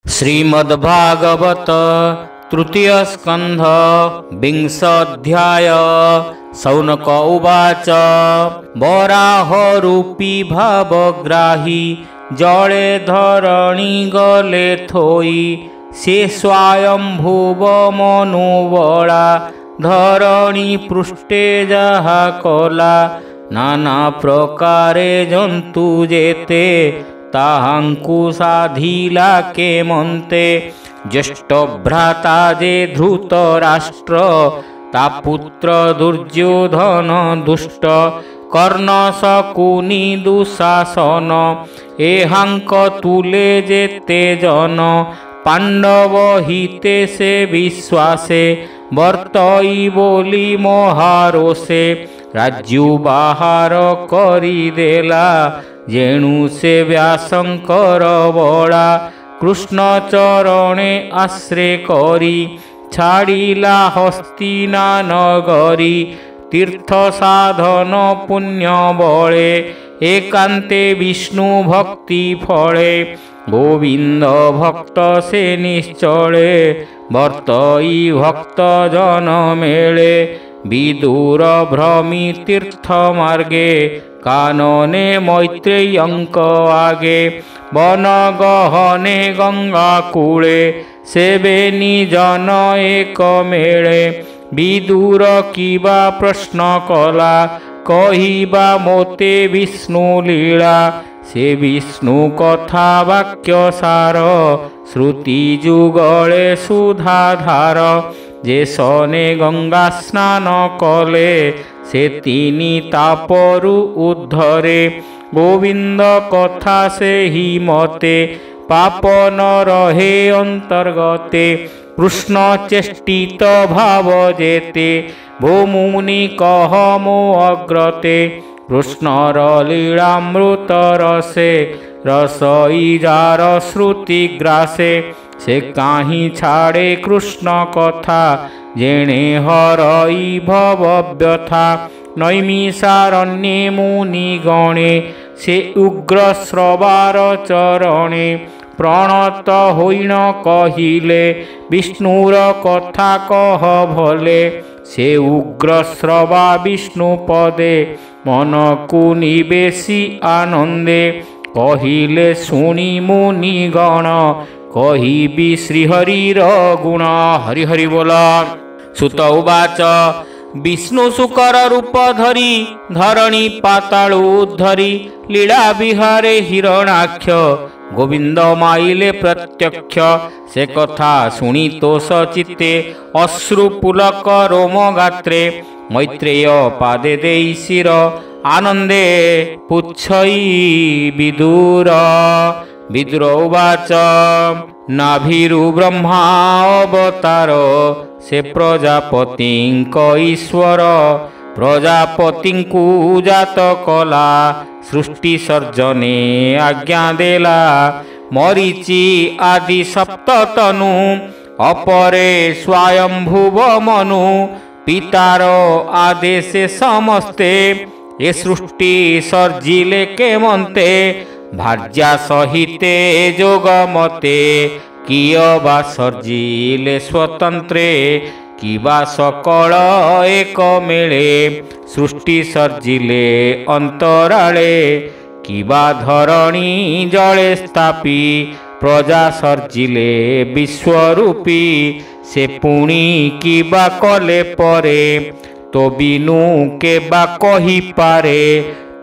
श्रीमद्भागवत तृतीय स्कंध विंशोऽध्याय। शौनक उवाच। वराहरूपी भावग्राही जले धरणी गले थोई, से स्वयंभुव मनुबला धरणी पृष्ठे जहा कला। नाना प्रकारे जंतु जेते ताहांकु साधिला के मन्ते। ज्येष्ठ भ्राता जे धृतराष्ट्र ता पुत्र दुर्योधन दुष्ट। कर्ण शकुनी दुःशासन एहांक तुले जेते जन। पांडव हिते से विश्वासे वर्तई बोली महारोषे। राज्यु बाहार करी देला जेणु से व्यासंकर बड़ा। कृष्ण चरणे आश्रय करी छाड़िला हस्तिना नगरी। तीर्थ साधन पुण्य बळे एकांते विष्णु भक्ति फले। गोविंद भक्त से निश्चले वर्तई भक्त जन मेले। विदुर भ्रमी तीर्थ मार्गे कानने मैत्रेयंक आगे। वन गहने गंगा कूले सेवे निजन एक मेले। विदुर किबा प्रश्न कला कहिबा मोते विष्णु लीला। से विष्णु कथा वाक्य सार श्रुति जुगले सुधाधार। जे सने गंगा स्नान कले से तीनी तापरु उद्धरे। गोविंद कथा से ही मते पाप न रहे अंतर्गते। कृष्ण चेष्टित भाव जेते भूमुनि कह मो अग्रते। कृष्णर लीलामृत रसे रसई जार श्रुति ग्रासे। से काहीं छाड़े कृष्ण कथा जेणे हरई भव व्यथा। नैमिषारण्ये मुनि गणे से उग्र श्रवार चरणे। प्रणत होइण कहिले विष्णुर कथा कह भले। से उग्र श्रवा विष्णु पदे मन को निवेशी आनंदे। कहिले शुणी मुनि गण कहिबी श्रीहरिर गुण। हरि हरि बोला। सुत उवाच। विष्णु शुकर रूप धरी धरणी पातालु उद्धरी। लीला विहारे हिरणाक्ष गोविंद माइले प्रत्यक्ष। से कथा शुणी तोष चित्ते अश्रु पुलक रोम गात्रे। मैत्रेय पादे देई शिर आनंदे पुच्छई विदुर। विदुर उवाच। नाभिरु ब्रह्मा अवतार से प्रजापतिंक ईश्वर। प्रजापतिंकु जात कला सृष्टि सर्जने आज्ञा देला। मरीचि आदि सप्ततनु अपरे स्वयंभुव मनु। पितार आदेशे समस्ते ये सृष्टि सर्जिले के मन्ते। भार्या सहिते जोगमते कियबा सर्जिले स्वतंत्रे। किबा सकल एक मेले सृष्टि सर्जिले अंतराले। किबा धरणी जले स्थापी प्रजा सर्जिले विश्वरूपी। से पुणी किबा कले परे तो बिनु केबा कही पारे।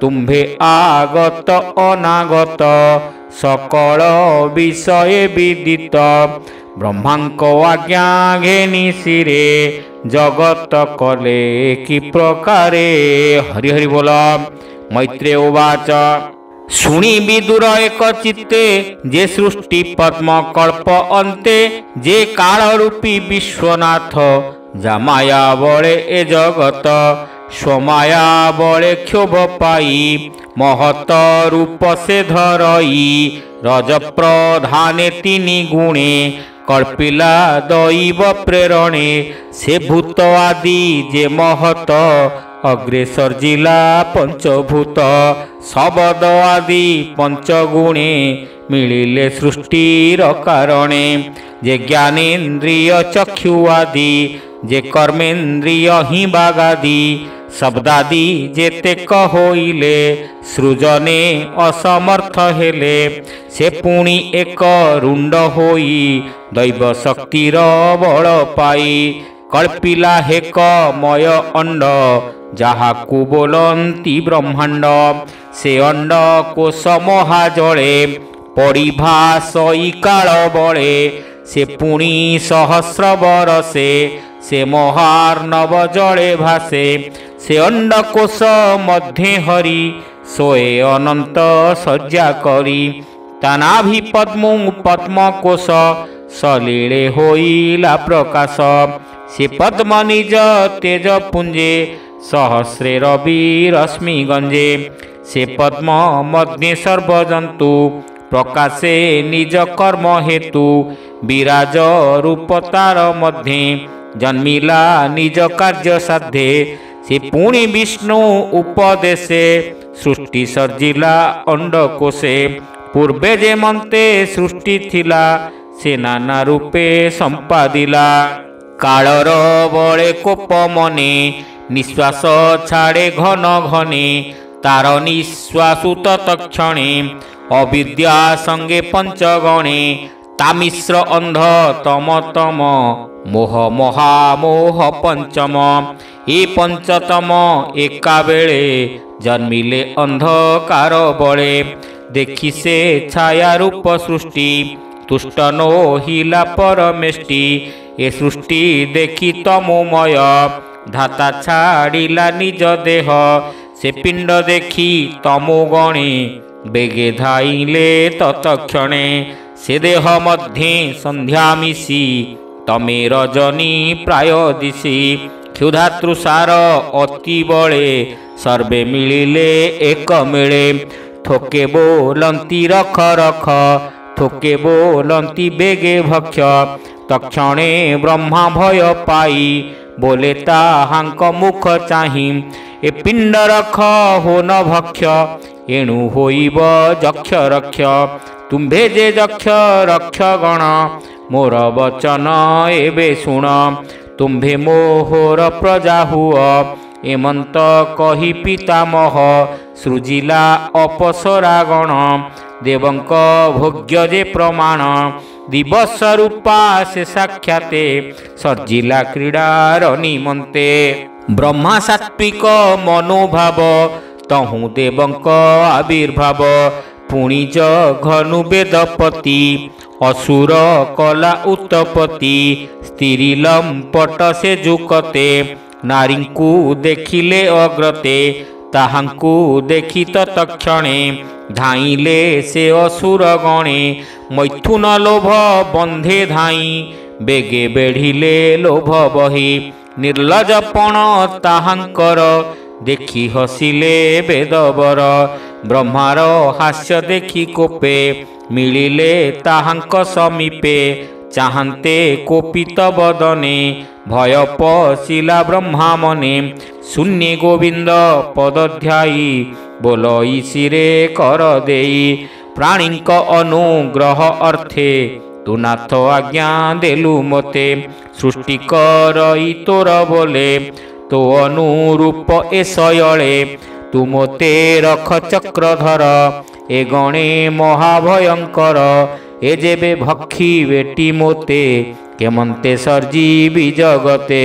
तुम्भे आगत अनागत सकल विषय विदित। ब्रह्मांक आज्ञा घेनी सिरे जगत कले कि प्रकारे। हरि हरि बोला। मैत्रेय उवाच। शुणी विदुर एक चित्ते जे सृष्टि पद्म कल्प अन्ते। जे काल रूपी विश्वनाथ जामाया बळे ए जगत। स्वमाया बळे क्षोभ पाई महत रूप से धरई। रज प्रधाने तीनि गुणे कल्पिला दैव प्रेरणे। से भूत आदि जे महत अग्रेसर जिला पंचभूत शबद आदि पंचगुणे मिलिले सृष्टिर कारणे जे ज्ञानेन्द्रिय चक्षु आदि जे कर्मेन्द्रिय हि बागादि शब्दादि जेतेक होइले सृजने असमर्थ हेले से पुणी एक रुंड होई दैव शक्तिर बल पाई कल्पिला हेक मय अंड जाहाकु बोलंती ब्रह्मांड से अंड कोश महाजले परिभाषई काल बळे से पुणी सहस्र बरसे से महार्णव जले भासे से अंडकोश मध्य हरि सोए अनंत सज्जा करी तानाभि पद्म पद्मकोश सलीले होइला प्रकाश से पद्म निज तेज पुंजे सहस्रे रवि रश्मि गंजे से पद्म मध्य सर्वजंतु प्रकाशे निज कर्म हेतु विराज रूप तार मध्य जन्मिला निज कार्य साध्ये से पुणी विष्णु उपदेशे सृष्टि सर्जिला अंडकोशे पूर्वे जे मन्ते सृष्टि थिला से नाना रूपे संपादिला कालर बळे कोप मने निश्वास छाड़े घन घने तार निश्वासु तत्क्षणे अविद्या संगे पंचगणे तामिश्र अंध तम तम मोह महामोह पंचम ए पंचतम एका बेले जन्मिले अंधकार बळे देखि से छाया रूप सृष्टि तुष्ट नो हिला परमेष्टि ए सृष्टि देखि तमोमय धाता छाड़िला निज देह से पिंड देखि तमो गणे बेगे धाइले तत्क्षणे से देह मध्ये संध्या मिशी तमे रजनी प्राय दिशी क्षुधातृषार अति बळे सर्वे मिलिले एक मिले थोके बोलंती रख रख थोके बोलंती बेगे भक्ष तक्षणे ब्रह्मा भय पाई बोले ताहांक मुख चाहि ए पिंड रख हो न भक्ष एणु होइब जक्ष रक्ष तुम्भे जे जक्ष रक्ष गण मोर वचन एबे शुण तुम्भे मोहर प्रजा हुआ एमंत कही पितामह सृजिला अपसरा गण देवंक भोग्य जे प्रमाण दिवस रूपा से साक्षाते सर्जिला क्रीडार निमंते ब्रह्मा सात्विक मनोभाव तहु देवंक आविर्भाव पुणिज घनु वेदपति असुर कला उत्पत्ति स्त्रीलम पट से जुकते नारींकु देखिले अग्रते ताहांकु देखि तत्क्षणे धाइले से असुर गणे मैथुन लोभ बंधे धाई बेगे बेढ़िले लोभ बही निर्लजपण ताहांकर देखि हसिले वेदवर ब्रह्मार हास्य देखि कोपे मिलिले ताहांक समीपे चाहन्ते कोपित बदने भय पशिला ब्रह्मा मने शून्य गोविंद पदध्यायी बोलई शिरे कर देई प्राणीक अनुग्रह अर्थे तु नाथ आज्ञा देलु मते सृष्टि करई तोर बोले तो अनुरूप ए शयले तु मोते रख चक्रधर ए गणे महाभयंकर ए जेबे भक्षी बेटी मोते केमंते सर्जीबी जगते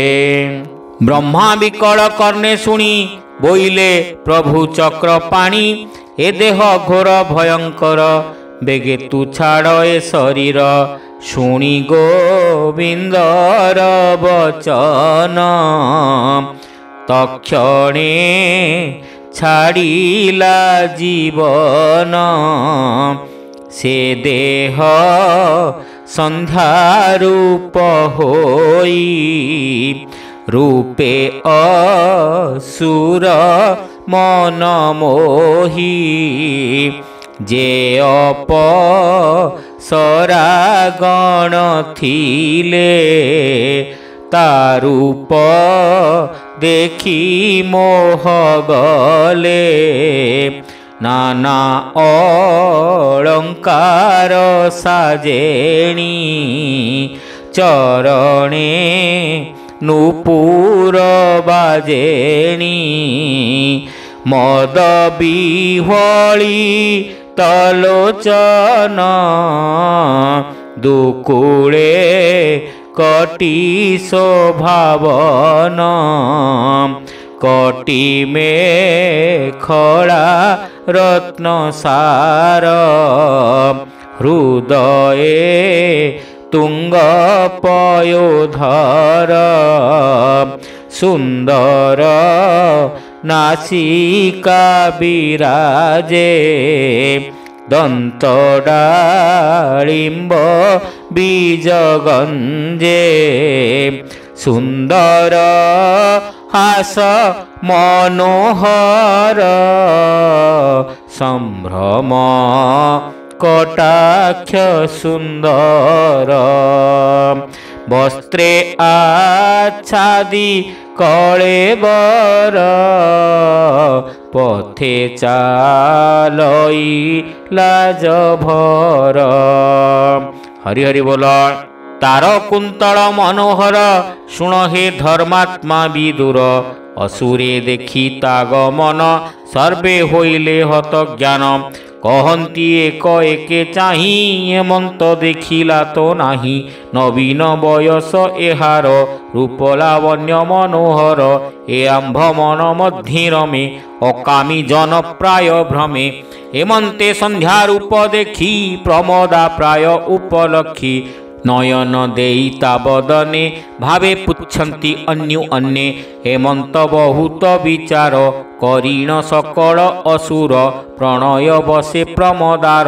ब्रह्मा विकल कर्णे शुणी बोइले प्रभु चक्र पाणी ए देह घोर भयंकर बेगे तू छाड़ ए शरीर शुणी गोविंदर वचन तक्षणे छाड़िला जीवन से देह संध्यारूप होई रूपे असुर मन मोही जे अपसरागण थिले तारूप देखी मोह गले नाना अलंकार साजेणी चरणे नूपुर बाजेणी मद बिह्वली तलोचन दुकुळे कटी शोभावन कटी मेखला रत्नसार हृदये तुंग पयोधर सुंदर नासिका विराजे दंतडालिंब बीजगंजे सुंदर हास मनोहर संभ्रम कटाक्ष सुंदर वस्त्रे आच्छादी कलेबर पथे चालई लाज भर। हरि हरि बोल। तार कुंतल मनोहर शुण हे धर्मात्मा विदुर असुरे देखी तागमन सर्वे होइले हत ज्ञान कहती एक एके चाही हेमंत देखिला तो नाही नवीन बयस एहार रूप लावण्य मनोहर ए आंभ मन मध्य रमे अकामी जन प्राय भ्रमे हेमंते संध्या रूप देखी प्रमोदा प्राय उपलक्षी नयन देईता बदने भावे पुच्छन्ति अन्यु अन्ये हेमंत बहुत विचार करीण सकल असुर प्रणय बसे प्रमदार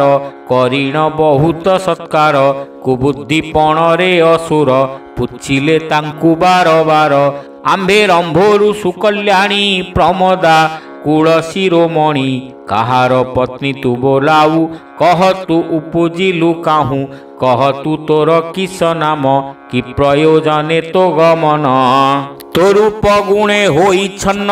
करीण बहुत सत्कार कुबुद्धिपण रे असुर पुछिले तांकु बार बार आंबे रंभोरु सुकल्याणी प्रमदा कुल शिरोमणि कहार पत्नी तू बोलाऊ कह तू उपजिलु काहू कह तू तोर किस नाम कि प्रयोजने तो गमन तोरूप गुणे होई छन्न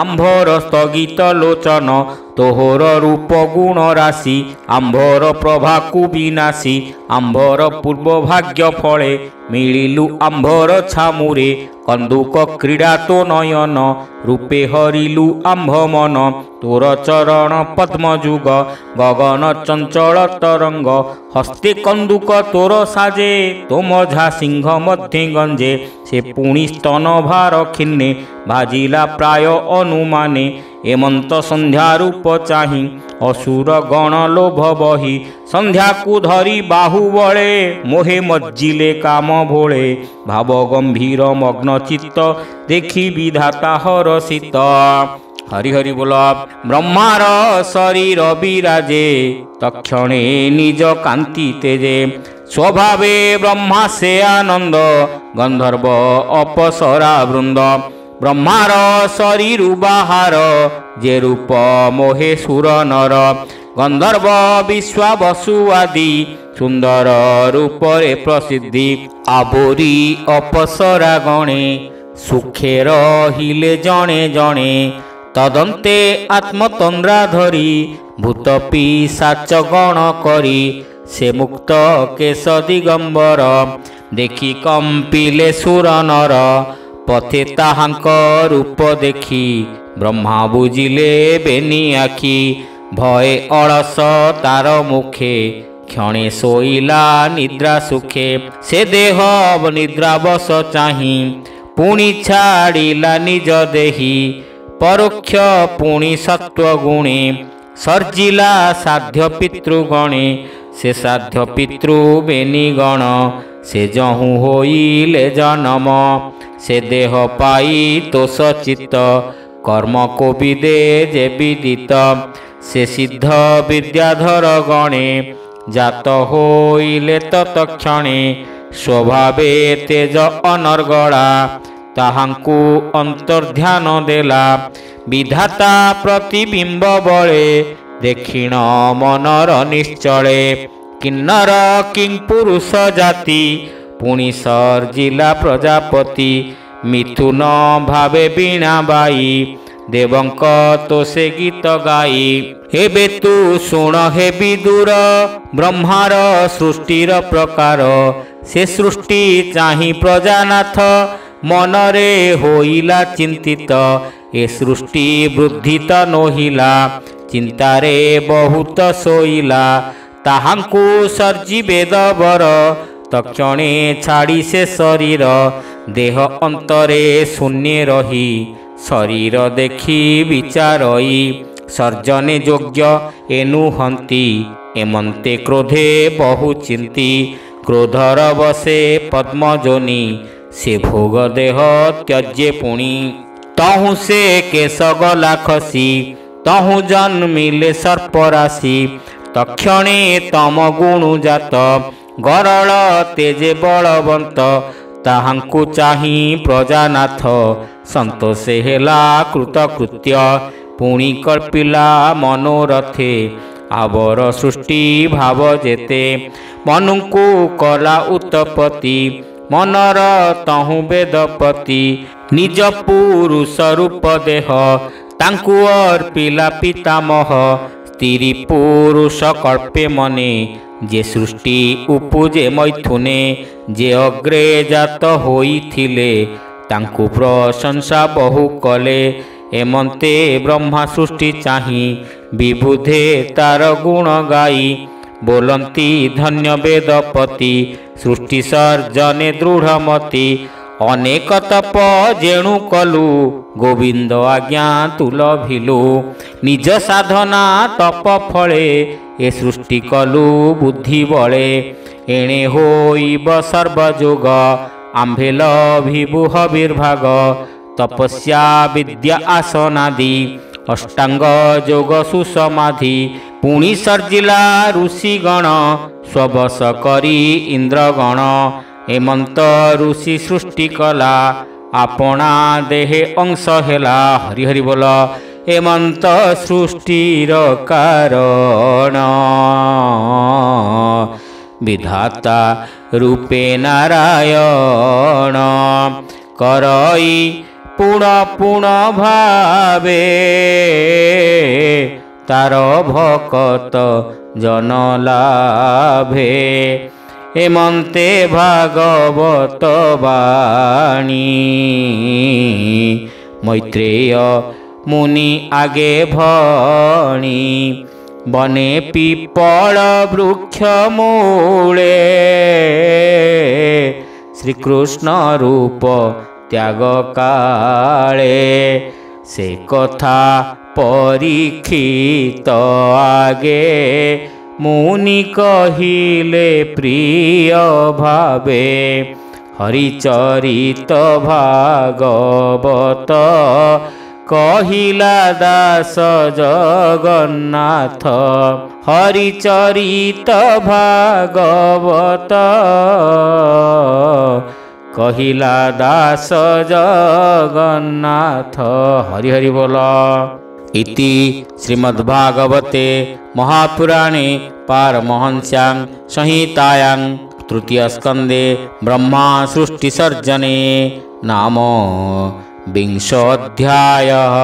आंभर स्थगित लोचन तोहर रूप गुण राशि आंभर प्रभा कु विनाशी आंभर पूर्व भाग्य फले मिलिलु आंभर छामुरे कंदुक क्रीड़ा तो नयन रूपे हरिलु आंभ मन तोर चरण पद्मजुग गगन चंचल तरंग हस्ते कंदुक तोर साजे तो मझा सिंह मध्य गंजे से पुणी स्तन भार खिन्ने भाजिला प्राय अनुमाने हेमंत संध्या रूप चाही असुर गण लोभ बही संध्या को धरी बाहु बळे मोहे मज्जिले काम भोळे भाव गंभीर मग्न चित्त देखी विधाता हरसित। हरि हरि बोल। ब्रह्मार शरीर विराजे तक्षणे निज कांति तेजे स्वभावे ब्रह्मा से आनंद गंधर्व अपसरा वृंद ब्रह्मार शरीर बाहार जे रूप मोहे सुर नर गंधर्व विश्वा बसु आदि सुंदर रूपरे प्रसिद्धि आबोरी अपसरा गणे सुखे रहिले जणे जणे तदंते आत्मतंद्रा धरी भूत पिशाच गण करी से मुक्त केश दिगंबर देखी कंपिले सुर नर पथे ताहांक रूप देखी ब्रह्मा बुझिले बेनी आखि भय अलस तार मुखे क्षणे सोइला निद्रा सुखे से देह निद्रा बस चाही पुणी छाड़िला निज देही परोक्ष पुणी सत्व गुणे सर्जिला साध्य पितृगणे से साध्य पितृ बेनीगण से जहु होइले जन्म से देह पाई तोष चित्त कर्म को विदे जे विदित से सिद्ध विद्याधर गणे जात होइले तत्क्षणे स्वभावे तेज अनर्गला ताहांकु अंतर्ध्यान देला विधाता प्रतिबिंब बळे देखिण मनर निश्चले किन्नर किंपुरुष जाति पुणी सर्जिला प्रजापति मिथुन भावे बीणा बाई ଦେବଙ୍କ ତୋଷେ ଗୀତ ଗାଇ। ଏବେ ତୁ ଶୁଣ ହେ ବିଦୁର ବ୍ରହ୍ମାର ସୃଷ୍ଟିର ପ୍ରକାର। ସେ ସୃଷ୍ଟି ଚାହିଁ ପ୍ରଜାନାଥ ମନରେ ହୋଇଲା ଚିନ୍ତିତ। ଏ ସୃଷ୍ଟି ବୃଦ୍ଧି ତ ନୋହିଲା ଚିନ୍ତାରେ ବହୁତ ଶୋଇଲା। ତାହାଙ୍କୁ ସର୍ଜି ବେଦବର ତକ୍ଷଣେ ଛାଡ଼ି ସେ ଶରୀର। ଦେହ ଅନ୍ତରେ ଶୂନ୍ୟ ରହି ଶରୀର ଦେଖି ବିଚାରଇ। ସର୍ଜନେ ଯୋଗ୍ୟ ଏନୁହନ୍ତି ଏମନ୍ତେ କ୍ରୋଧେ ବହୁ ଚିନ୍ତି। କ୍ରୋଧର ବସେ ପଦ୍ମଜୋନି ସେ ଭୋଗ ଦେହ ତ୍ୟଜ୍ୟେ ପୁଣି। ତହୁଁ ସେ କେଶ ଗଲା ଖସି ତହୁଁ ଜନ୍ମିଲେ ସର୍ପରାଶି। ତକ୍ଷଣେ ତମ ଗୁଣୁ ଜାତ ଗରଳ ତେଜେ ବଳବନ୍ତ। ତାହାଙ୍କୁ ଚାହିଁ ପ୍ରଜାନାଥ ସନ୍ତୋଷେ ହେଲା କୃତକୃତ୍ୟ। ପୁଣି କଳ୍ପିଲା ମନୋରଥେ ଆବର ସୃଷ୍ଟି ଭାବ ଯେତେ। ମନୁଙ୍କୁ କଲା ଉତ୍ତପତି ମନର ତହୁଁ ବେଦପତି। ନିଜ ପୁରୁଷ ରୂପ ଦେହ ତାଙ୍କୁ ଅର୍ପିଲା ପିତାମହ। ସ୍ତ୍ରୀ ପୁରୁଷ କଳ୍ପେ ମନେ ଯେ ସୃଷ୍ଟି ଉପୁଜେ ମୈଥୁନେ। ଯେ ଅଗ୍ରେ ଜାତ ହୋଇଥିଲେ ତାଙ୍କୁ ପ୍ରଶଂସା ବହୁ କଲେ। ଏମନ୍ତେ ବ୍ରହ୍ମା ସୃଷ୍ଟି ଚାହିଁ ବିବୁଧେ ତାର ଗୁଣ ଗାଇ। ବୋଲନ୍ତି ଧନ୍ୟ ବେଦପତି ସୃଷ୍ଟି ସର୍ଜନେ ଦୃଢ଼ମତି। ଅନେକ ତପ ଯେଣୁ କଲୁ ଗୋବିନ୍ଦ ଆଜ୍ଞା ତୁଲ ଭିଲୁ। ନିଜ ସାଧନା ତପ ଫଳେ ଏ ସୃଷ୍ଟି କଲୁ ବୁଦ୍ଧି ବଳେ। ଏଣେ ହୋଇବ ସର୍ବଯୋଗ ଆମ୍ଭେ ଲଭିବୁ ହବିର୍ଭାଗ। ତପସ୍ୟା ବିଦ୍ୟା ଆସନାଦି ଅଷ୍ଟାଙ୍ଗ ଯୋଗ ସୁସମାଧି। ପୁଣି ସର୍ଜିଲା ଋଷିଗଣ ସ୍ୱବଶ କରି ଇନ୍ଦ୍ରଗଣ। ଏମନ୍ତ ଋଷି ସୃଷ୍ଟି କଲା ଆପଣା ଦେହେ ଅଂଶ ହେଲା। ହରି ହରି ବୋଲ ଏମନ୍ତ ସୃଷ୍ଟିର କାରଣ। ବିଧାତା ରୂପେ ନାରାୟଣ କରଇ ପୁଣ ପୁଣ ଭାବେ। ତାର ଭକତ ଜନ ଲାଭେ ଏମନ୍ତେ ଭାଗବତ ବାଣୀ। ମୈତ୍ରେୟ ମୁନି ଆଗେ ଭଣି ବନେ ପିପଳ ବୃକ୍ଷ ମୂଳେ। ଶ୍ରୀକୃଷ୍ଣ ରୂପ ତ୍ୟାଗ କାଳେ ସେ କଥା ପରୀକ୍ଷିତ ଆଗେ। ମୁନି କହିଲେ ପ୍ରିୟ ଭାବେ ହରିଚରିତ ଭାଗବତ। କହିଲା ଦାସ ଜଗନ୍ନାଥ ହରିଚରିତ ଭାଗବତ। କହିଲା ଦାସ ଜଗନ୍ନାଥ। ହରି ହରି ବୋଲ। ଇତି ଶ୍ରୀମଦ୍ଭାଗବତେ ମହାପୁରାଣେ ପାରମହଂସ୍ୟାଂ ସଂହିତାୟାଂ ତୃତୀୟ ସ୍କନ୍ଧେ ବ୍ରହ୍ମା ସୃଷ୍ଟି ସର୍ଜନେ ନାମ 20 अध्यायः।